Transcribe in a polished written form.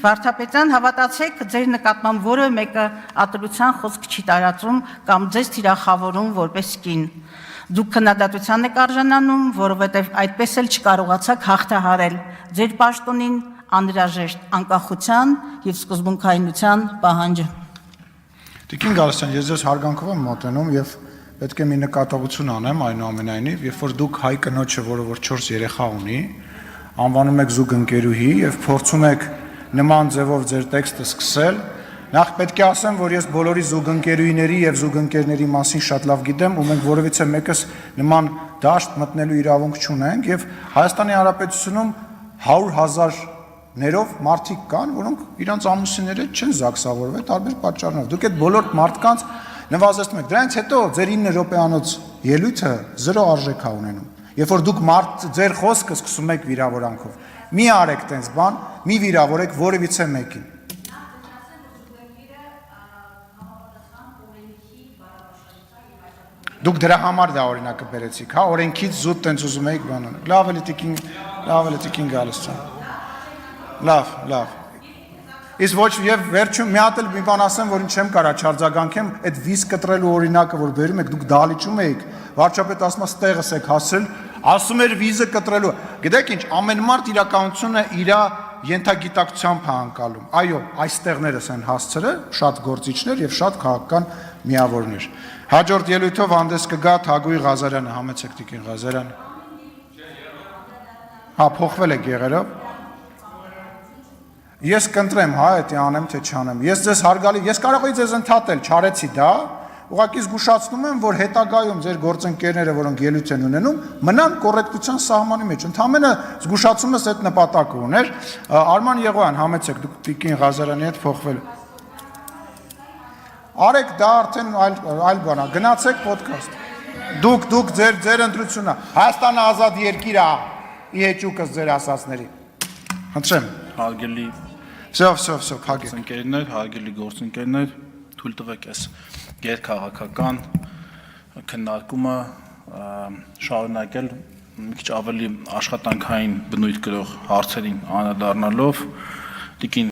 Վարդապետյան, հավատացեք, ձեր նկատմամբ որևէ մեկը ատելության խոսք չի տարածում կամ ձեզ թիրախավորում որպես կին։ Դուք քննադատության եք արժանանում, որովհետև այդպես էլ չկարողացաք հաղթահարել ձեր պաշտոնին անհրաժեշտ անկախության և սկզբունքայնության պահանջը։ Տիկին Գալստյան, ես ձեզ հարգանքով եմ մոտենում և պետք է մի նկատողություն անեմ այնուամենայնիվ, երբ որ դուք հայ կնոջը, որը որ 4 երեխա ունի, անվանում եք զուգընկերուհի և փորձում եք նման ձևով ձեր տեքստը սկսել, նախ պետք է ասեմ, որ ես բոլորի զուգընկերուհիների և զուգընկերների մասին շատ լավ գիտեմ ու մենք որևիցե մեկս նման դաշտ մտնելու իրավունք չունենք և Հայաստանի Հանրապետությունում 100,000-ներով մարդիկ կան, որոնք իրանց ամուսինները չեն զաքսավորվել տարբեր պատճառներով։ Դուք այդ բոլոր մարդկանց նվազեցնում եք։ Դրանից հետո ձեր 9 րոպեանոց ելույթը 0 արժեք է ունենում։ Երբ որ դուք ձեր խոսքը սկսում եք վիրավորանքով, մի արեք տենց բան, մի վիրավորեք որևիցե մեկին։ Դուք դրա համար դա օրինակը բերեցիք, հա, օրենքից զուտ տենց ուզում եք բան անել։ Լավ էլի Տիկին Գալստյան։ Լավ։ Իսկ ոչ եւ վերջում մի հատ էլ մի բան ասեմ, որին չեմ կարա չարձագանքեմ, այդ վիզ կտրելու օրինակը, որ բերում եք, դուք դալիճում եք, վարչապետ ասում է ստեղս եք հասել, ասում էր վիզը կտրելու։ Գիտեք ինչ, ամեն մարդ իրականությունը իր ենթագիտակցությամբ է անցալում։ Այո, այստեղներս են հասցրել շատ գործիչներ եւ շատ քաղաքական միավորներ։ Հաջորդ ելույթով հանդես կգա Թագուհի Ղազարյանը, համեցեք Տիկին Ղազարյան։ Հա, փոխվել եք եղերով։ Ես կընտրեմ, հա, դա անեմ թե չանեմ։ Ես ձեզ հարգալի, ես կարող եի ձեզ ընդհատել, չարեցի դա, ուղղակի զգուշացնում եմ, որ հետագայում ձեր գործընկերները, որոնք ելույթ են ունենում, մնան կոռեկտության սահմանի մեջ։ Ընդհանրապես զգուշացումս այդ նպատակը ուներ։ Արման Եղոյան, համեցեք, դուք Տիկին Ղազարյանի հետ փոխվել։ Արեք դա արդեն այլ բան է, գնացեք ոդքասթ։ Դուք ձեր ընտրությունն է։ Հայաստանը ազատ երկիր է, ի հեճուկս ձեր ասածների։ Խնդրեմ։ Հարգելի Փակ ընկերներ, հարգելի գործընկերներ, թույլ տվեք այս գերքաղաքական քննարկումը շարունակել մի քիչ ավելի աշխատանքային բնույթ կրող հարցերին անդրադառնալով Տիկին